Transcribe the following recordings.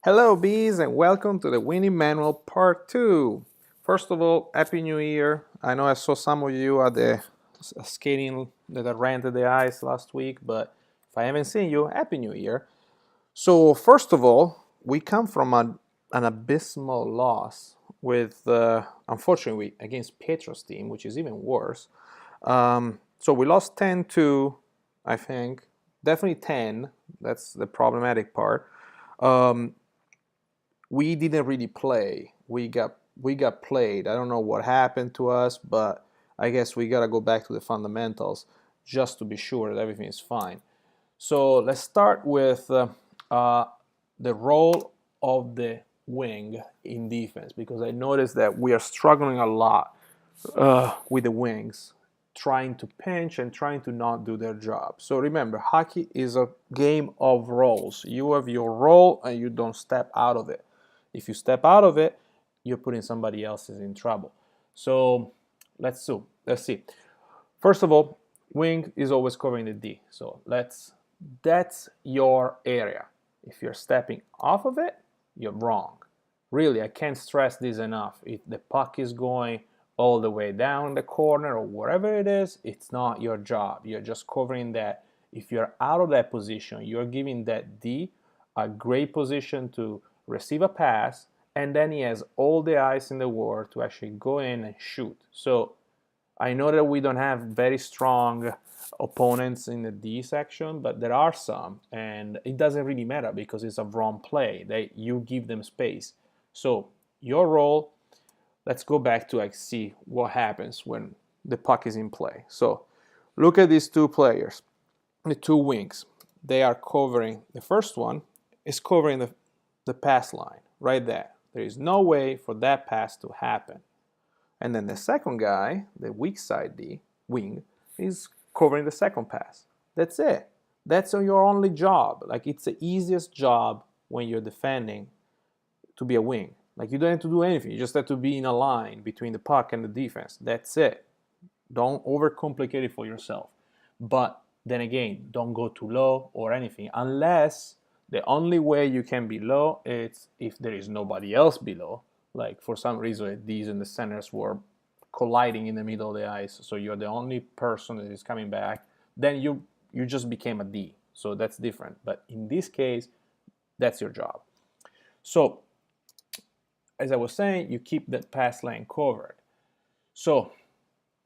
Hello, bees, and welcome to the Winning Manual Part 2. First of all, Happy New Year. I know I saw some of you at the skating that I rented the ice last week, but if I haven't seen you, Happy New Year. So, first of all, we come from an abysmal loss with, unfortunately, against Petro's team, which is even worse. So we lost 10-2, I think. Definitely 10. That's the problematic part. Um, we didn't really play. We got played. I don't know what happened to us, but I guess we gotta go back to the fundamentals just to be sure that everything is fine. So let's start with uh, the role of the wing in defense, because I noticed that we are struggling a lot with the wings, trying to pinch and trying to not do their job. So remember, hockey is a game of roles. You have your role and you don't step out of it. If you step out of it, you're putting somebody else in trouble. So let's see. First of all, wing is always covering the D. So that's your area. If you're stepping off of it, you're wrong. Really, I can't stress this enough. If the puck is going all the way down the corner or wherever it is, it's not your job. You're just covering that. If you're out of that position, you're giving that D a great position to receive a pass, and then he has all the ice in the world to actually go in and shoot. So I know that we don't have very strong opponents in the D section, but there are some, and it doesn't really matter because it's a wrong play. You give them space. So your role, let's go back to see what happens when the puck is in play. So look at these two players, the two wings. They are covering, the first one is covering the pass line right there. There is no way for that pass to happen. And then the second guy, the weak side D, wing, is covering the second pass. That's it. That's your only job. Like, it's the easiest job when you're defending to be a wing. Like, you don't have to do anything. You just have to be in a line between the puck and the defense. That's it. Don't overcomplicate it for yourself. But then again, don't go too low or anything, unless the only way you can be low is if there is nobody else below. Like, for some reason, these and the centers were colliding in the middle of the ice, so you're the only person that is coming back. Then you just became a D. So that's different. But in this case, that's your job. So as I was saying, you keep the pass lane covered. So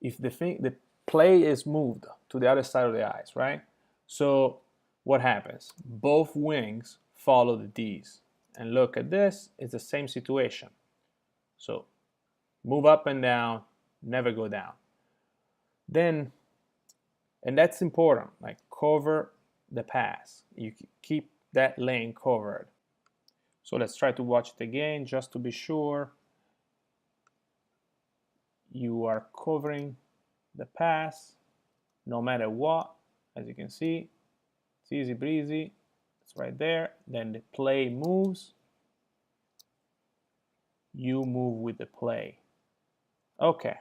if the play is moved to the other side of the ice, right? So what happens? Both wings follow the Ds. And look at this, it's the same situation. So move up and down, never go down. Then, and that's important, like cover the pass. You keep that lane covered. So let's try to watch it again just to be sure. You are covering the pass no matter what. As you can see, it's easy breezy. It's right there. Then the play moves. You move with the play. Okay.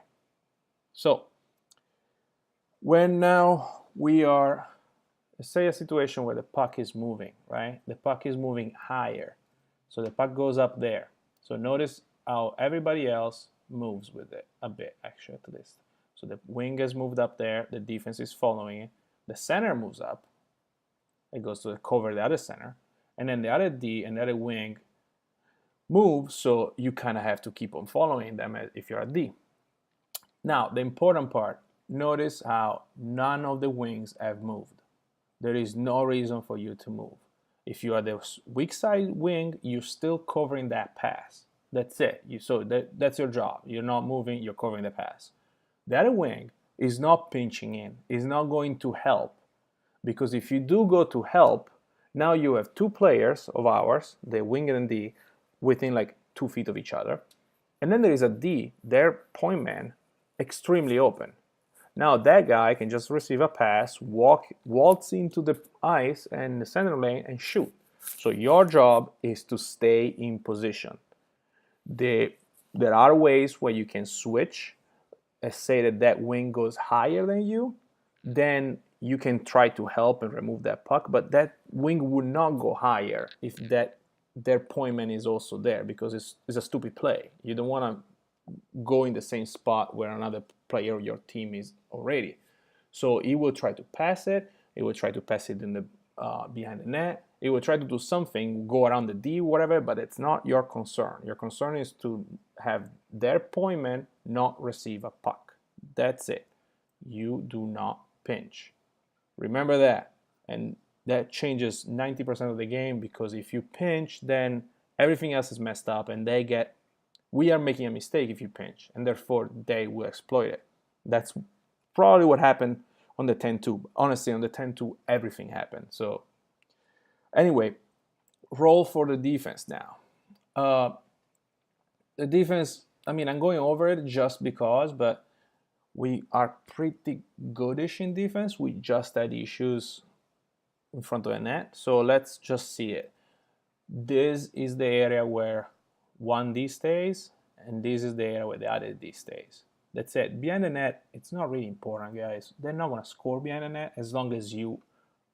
So when now we are, let's say a situation where the puck is moving, right? The puck is moving higher. So the puck goes up there. So notice how everybody else moves with it a bit, actually, at least. So the wing has moved up there. The defense is following it. The center moves up. It goes to cover the other center. And then the other D and the other wing move, so you kind of have to keep on following them if you're a D. Now, the important part, notice how none of the wings have moved. There is no reason for you to move. If you are the weak side wing, you're still covering that pass. That's it. That's your job. You're not moving, you're covering the pass. The other wing is not pinching in, is not going to help. Because if you do go to help, now you have two players of ours, the wing and D, within like 2 feet of each other. And then there is a D, their point man, extremely open. Now that guy can just receive a pass, waltz into the ice and the center lane and shoot. So your job is to stay in position. There are ways where you can switch. Let's say that wing goes higher than you, then you can try to help and remove that puck, but that wing would not go higher if that their point man is also there, because it's a stupid play. You don't want to go in the same spot where another player of your team is already. So he will try to pass it. He will try to pass it in the behind the net. He will try to do something, go around the D, whatever, but it's not your concern. Your concern is to have their point man not receive a puck. That's it. You do not pinch. Remember that. And that changes 90% of the game, because if you pinch, then everything else is messed up, and we are making a mistake if you pinch, and therefore they will exploit it. That's probably what happened on the 10-2. Honestly, on the 10-2, everything happened. So anyway, roll for the defense now. The defense, I mean, I'm going over it just because, but we are pretty goodish in defense. We just had issues in front of the net. So let's just see it. This is the area where one D stays, and this is the area where the other D stays. That's it. Behind the net, it's not really important, guys. They're not going to score behind the net as long as you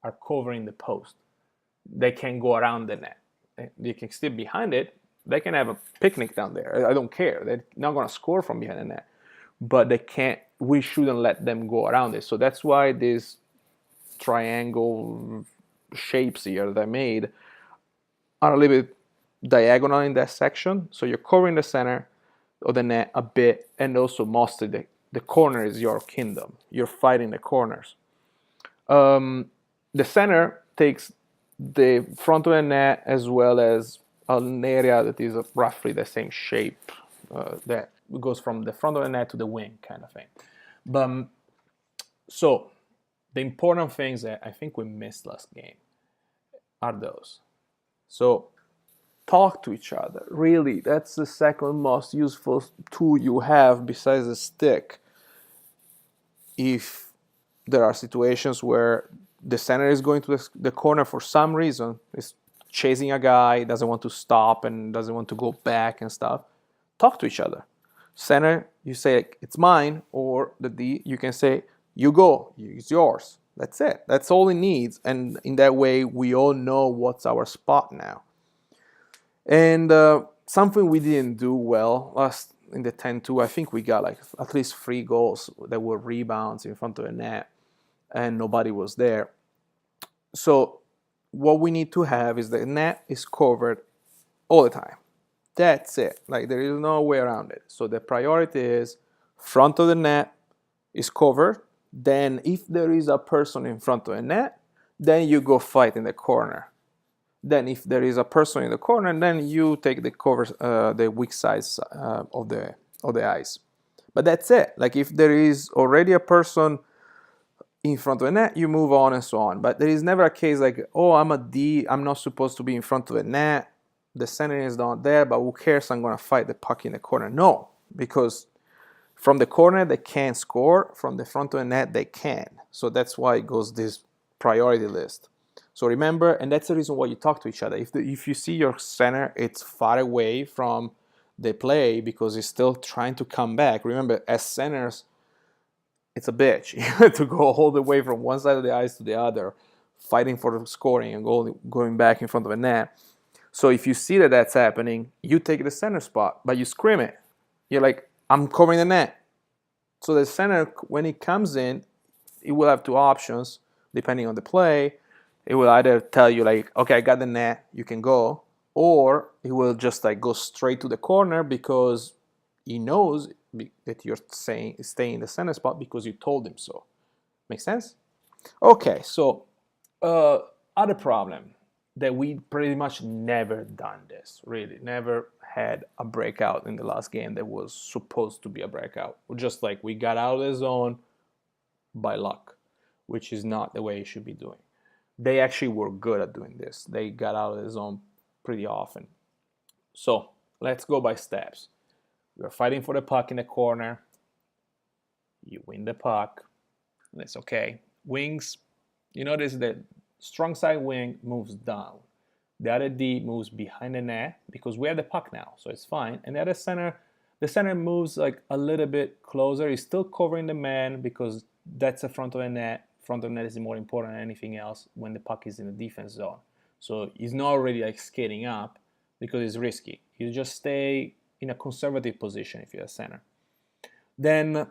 are covering the post. They can go around the net. They can still behind it. They can have a picnic down there. I don't care. They're not going to score from behind the net. But they can't. We shouldn't let them go around it. So that's why these triangle shapes here that I made are a little bit diagonal in that section. So you're covering the center of the net a bit, and also mostly the corner is your kingdom. You're fighting the corners. The center takes the front of the net as well as an area that is roughly the same shape that goes from the front of the net to the wing, kind of thing. So the important things that I think we missed last game are those. So talk to each other. Really, that's the second most useful tool you have besides the stick. If there are situations where the center is going to the corner for some reason, is chasing a guy, doesn't want to stop and doesn't want to go back and stuff, talk to each other. Center, you say it's mine, or the D, you can say you go, it's yours. That's it. That's all it needs, and in that way we all know what's our spot now. And something we didn't do well last in the 10-2, I think we got like at least 3 goals that were rebounds in front of the net, and nobody was there. So what we need to have is the net is covered all the time. That's it. Like, there is no way around it. So the priority is front of the net is covered. Then if there is a person in front of the net, then you go fight in the corner. Then if there is a person in the corner, then you take the cover, the weak sides of the ice. But that's it. Like, if there is already a person in front of the net, you move on and so on. But there is never a case like, oh, I'm a D, I'm not supposed to be in front of the net, the center is not there, but who cares, I'm going to fight the puck in the corner. No, because from the corner they can't score, from the front of the net they can. So that's why it goes this priority list. So remember, and that's the reason why you talk to each other. If you see your center, it's far away from the play because he's still trying to come back. Remember, as centers, it's a bitch. You have to go all the way from one side of the ice to the other, fighting for the scoring and going back in front of the net. So if you see that that's happening, you take the center spot, but you scream it. You're like, I'm covering the net. So the center, when he comes in, he will have 2 options, depending on the play. It will either tell you like, okay, I got the net, you can go, or he will just like go straight to the corner because he knows that you're staying in the center spot because you told him so. Make sense? Okay, so other problem that we pretty much never done this, really, never had a breakout in the last game that was supposed to be a breakout. Just like we got out of the zone by luck, which is not the way you should be doing. They actually were good at doing this. They got out of the zone pretty often. So let's go by steps. You're fighting for the puck in the corner. You win the puck. That's okay. Wings, you notice that strong side wing moves down. The other D moves behind the net because we have the puck now, so it's fine. And the center moves like a little bit closer. He's still covering the man because that's the front of the net. Front of the net is more important than anything else when the puck is in the defense zone. So he's not already like skating up, because it's risky. You just stay in a conservative position if you're a center. Then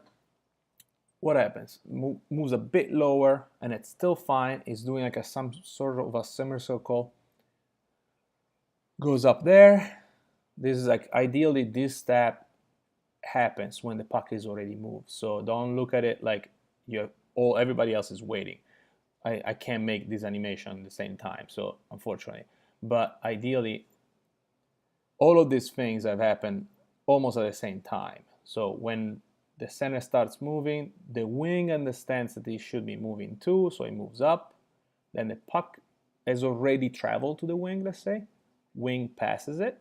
what happens? Moves a bit lower, and it's still fine. It's doing like some sort of a semicircle. Goes up there. This is like ideally this step happens when the puck is already moved. So don't look at it like everybody else is waiting. I can't make this animation at the same time, so unfortunately. But ideally, all of these things have happened almost at the same time. So when the center starts moving, the wing understands that it should be moving too, so it moves up. Then the puck has already traveled to the wing, let's say. Wing passes it,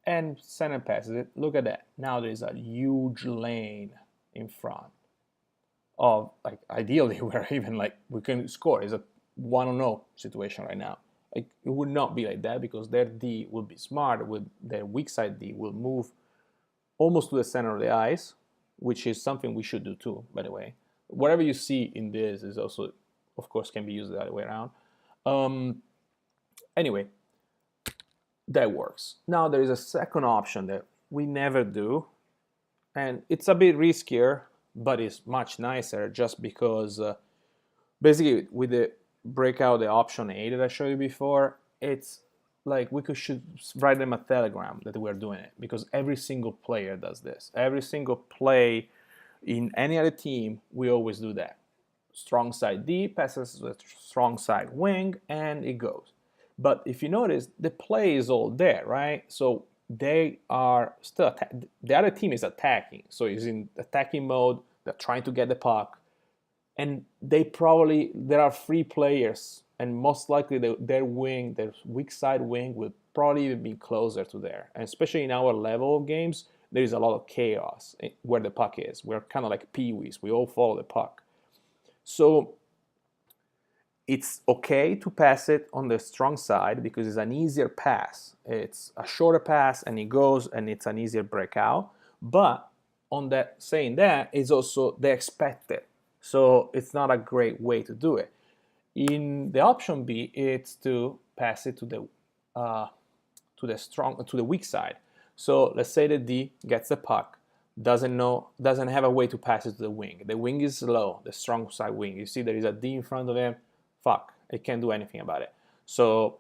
and center passes it. Look at that. Now there's a huge lane in front of, like, ideally we're even like we can score. It's a 1-0 situation right now. Like, it would not be like that because their D will be smart. With their weak side D will move almost to the center of the ice, which is something we should do too, by the way. Whatever you see in this is also, of course, can be used the other way around. Anyway, that works. Now there is a second option that we never do, and it's a bit riskier, but it's much nicer just because basically with the breakout, the option A that I showed you before, it's like we should write them a telegram that we're doing it, because every single player does this. Every single play in any other team, we always do that. Strong side D passes to the strong side wing, and it goes. But if you notice, the play is all there, right? So they are still the other team is attacking, so it's in attacking mode. They're trying to get the puck, and there are 3 players, and most likely their wing, their weak side wing, will probably even be closer to there. And especially in our level of games, there is a lot of chaos where the puck is. We're kind of like peewees. We all follow the puck. So it's okay to pass it on the strong side because it's an easier pass. It's a shorter pass, and it goes, and it's an easier breakout. But on that, saying that, is also the expected. So it's not a great way to do it. In the option B, it's to pass it to the weak side. So let's say the D gets the puck, doesn't have a way to pass it to the wing. The wing is low, the strong side wing. You see there is a D in front of him. Fuck, it can't do anything about it. So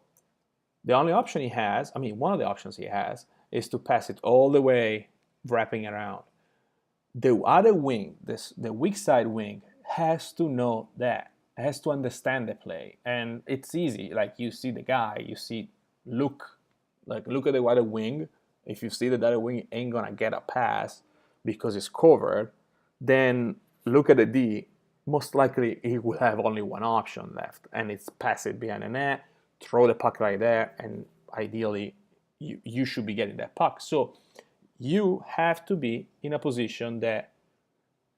the only option he has, one of the options he has, is to pass it all the way, wrapping around. The other wing, the weak side wing, has to know that, has to understand the play, and it's easy. Like, you see the guy, look at the other wing. If you see that the other wing ain't gonna get a pass because it's covered, then look at the D. Most likely he will have only one option left, and it's pass it behind the net, throw the puck right there, and ideally you should be getting that puck. So you have to be in a position that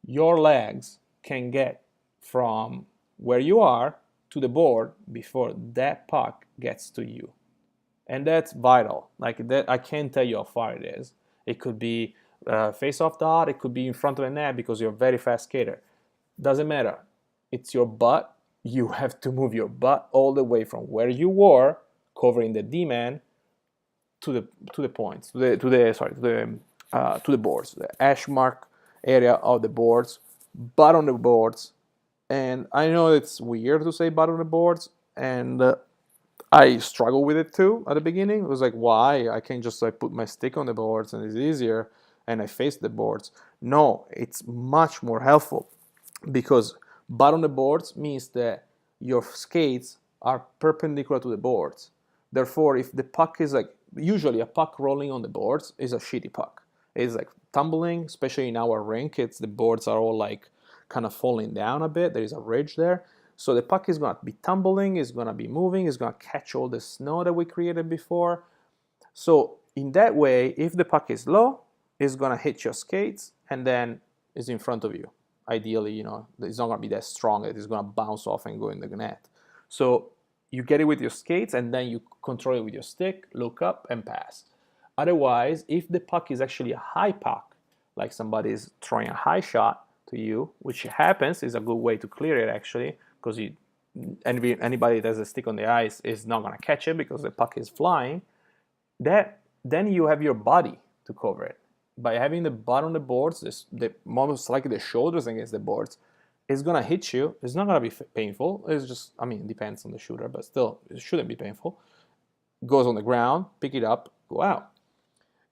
your legs can get from where you are to the board before that puck gets to you. And that's vital. Like that, I can't tell you how far it is. It could be face-off dot, it could be in front of the net because you're a very fast skater. Doesn't matter. It's your butt. You have to move your butt all the way from where you were, covering the D-man, to the points, to the boards, the hash mark area of the boards, butt on the boards. And I know it's weird to say butt on the boards, and I struggle with it too at the beginning. It was like, why? I can't just like put my stick on the boards and it's easier, and I face the boards. No, it's much more helpful, because butt on the boards means that your skates are perpendicular to the boards. Therefore, if the puck is like, usually a puck rolling on the boards is a shitty puck. It's like tumbling, especially in our rink. The boards are all like kind of falling down a bit. There is a ridge there. So the puck is going to be tumbling, is going to be moving, is going to catch all the snow that we created before. So in that way, if the puck is low, it's going to hit your skates and then is in front of you. Ideally, it's not going to be that strong that it's going to bounce off and go in the net. So you get it with your skates, and then you control it with your stick, look up, and pass. Otherwise, if the puck is actually a high puck, like somebody is throwing a high shot to you, which happens, is a good way to clear it actually, because anybody that has a stick on the ice is not going to catch it because the puck is flying. then you have your body to cover it. By having the butt on the boards, most likely the shoulders against the boards, it's gonna hit you. It's not gonna be painful. It's just, I mean, it depends on the shooter, but still, it shouldn't be painful. Goes on the ground, pick it up, go out.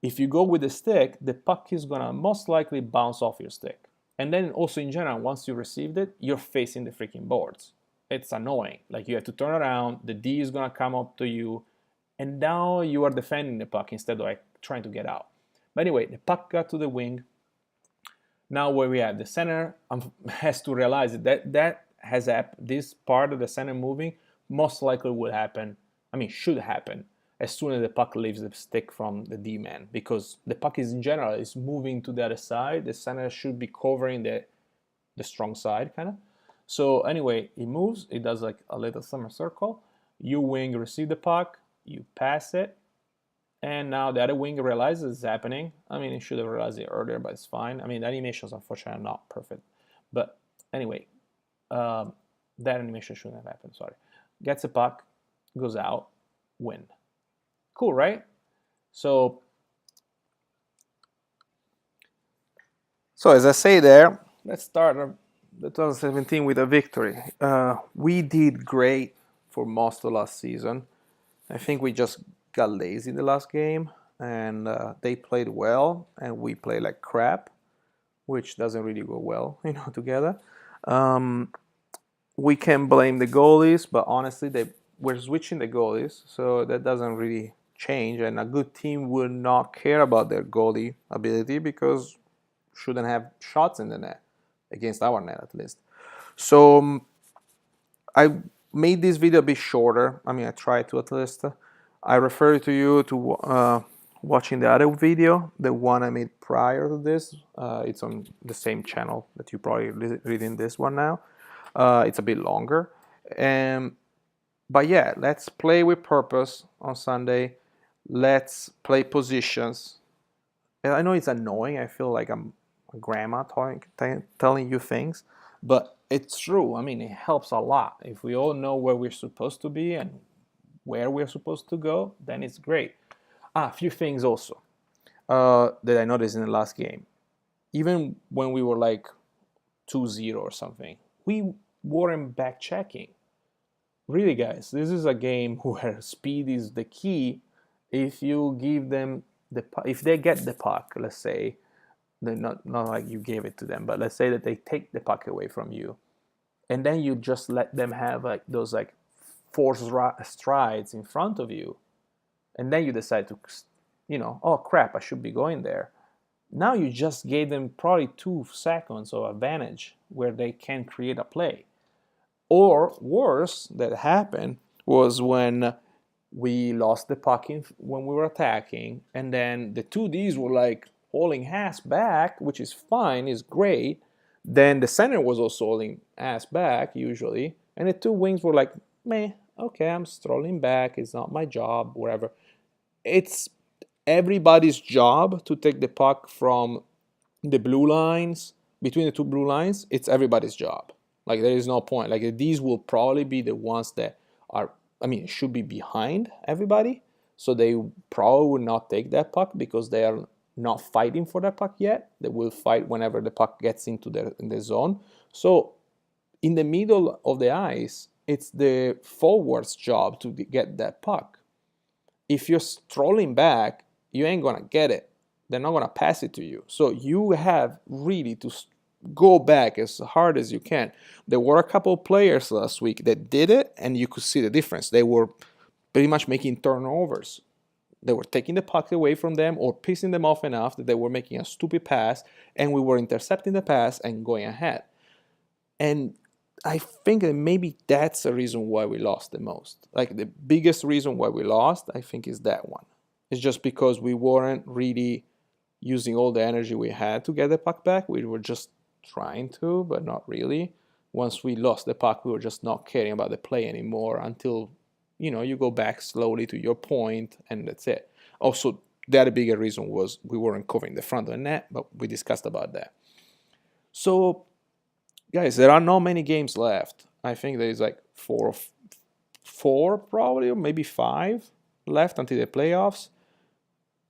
If you go with the stick, the puck is gonna most likely bounce off your stick. And then also in general, once you received it, you're facing the freaking boards. It's annoying. Like you have to turn around, the D is gonna come up to you, and now you are defending the puck instead of like trying to get out. But anyway, the puck got to the wing. Now where we at? The center has to realize that has happened. This part of the center moving most likely will happen. I mean, should happen as soon as the puck leaves the stick from the D-man, because the puck is in general is moving to the other side. The center should be covering the strong side, kind of. So anyway, it moves. It does like a little semicircle. You wing receive the puck. You pass it. And now the other wing realizes it's happening. I mean, it should have realized it earlier, but it's fine. I mean, the animations, unfortunately, are not perfect. But anyway, that animation shouldn't have happened, sorry. Gets a puck, goes out, win. Cool, right? So as I say there, let's start the 2017 with a victory. We did great for most of last season. I think we just got lazy in the last game, and they played well, and we played like crap, which doesn't really go well, together. We can blame the goalies, but honestly, we're switching the goalies, so that doesn't really change. And a good team will not care about their goalie ability because shouldn't have shots in the net against our net at least. So I made this video a bit shorter. I mean, I tried to at least. I refer to you to watching the other video, the one I made prior to this. It's on the same channel that you probably reading this one now. It's a bit longer. But yeah, let's play with purpose on Sunday. Let's play positions. And I know it's annoying. I feel like I'm a grandma telling you things, but it's true. I mean, it helps a lot. If we all know where we're supposed to be and where we're supposed to go, then it's great. A few things also that I noticed in the last game. Even when we were like 2-0 or something, we weren't back checking. Really, guys, this is a game where speed is the key. If you give them if they get the puck, let's say, not like you gave it to them, but let's say that they take the puck away from you, and then you just let them have like those like 4 strides in front of you, and then you decide to, oh crap, I should be going there. Now you just gave them probably 2 seconds of advantage where they can create a play. Or worse, that happened was when we lost the puck when we were attacking, and then the 2Ds were like hauling ass back, which is fine, is great. Then the center was also hauling ass back usually, and the 2 wings were like, meh, okay, I'm strolling back, it's not my job, whatever. It's everybody's job to take the puck from the blue lines, between the 2 blue lines. It's everybody's job. Like, there is no point. Like, these will probably be the ones that are, I mean, should be behind everybody. So they probably will not take that puck because they are not fighting for that puck yet. They will fight whenever the puck gets into in the zone. So in the middle of the ice, it's the forward's job to get that puck. If you're strolling back, you ain't gonna get it. They're not gonna pass it to you. So you have really to go back as hard as you can. There were a couple of players last week that did it, and you could see the difference. They were pretty much making turnovers. They were taking the puck away from them or pissing them off enough that they were making a stupid pass, and we were intercepting the pass and going ahead. And I think that maybe that's the reason why we lost the most. Like, the biggest reason why we lost, I think, is that one. It's just because we weren't really using all the energy we had to get the puck back. We were just trying to, but not really. Once we lost the puck, we were just not caring about the play anymore until, you go back slowly to your point, and that's it. Also, the other bigger reason was we weren't covering the front of the net, but we discussed about that. So, guys, there are not many games left. I think there is like four probably, or maybe 5 left until the playoffs.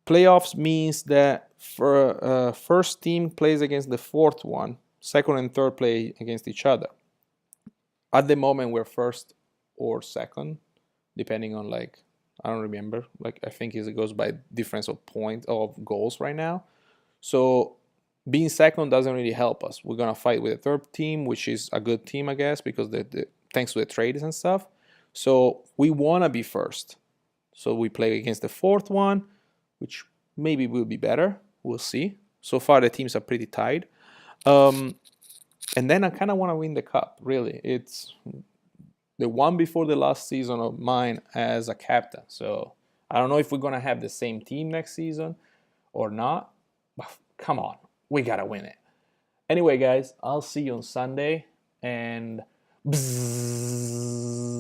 Playoffs means that for first team plays against the fourth one, second and third play against each other. At the moment, we're first or second, depending on like I don't remember. Like I think it goes by difference of point of goals right now. So being second doesn't really help us. We're gonna fight with the third team, which is a good team, I guess, because thanks to the trades and stuff. So we wanna be first. So we play against the fourth one, which maybe will be better. We'll see. So far the teams are pretty tied. And then I kind of want to win the cup. Really, it's the one before the last season of mine as a captain. So I don't know if we're gonna have the same team next season or not. But come on, we gotta win it. Anyway, guys, I'll see you on Sunday and. Bzzz.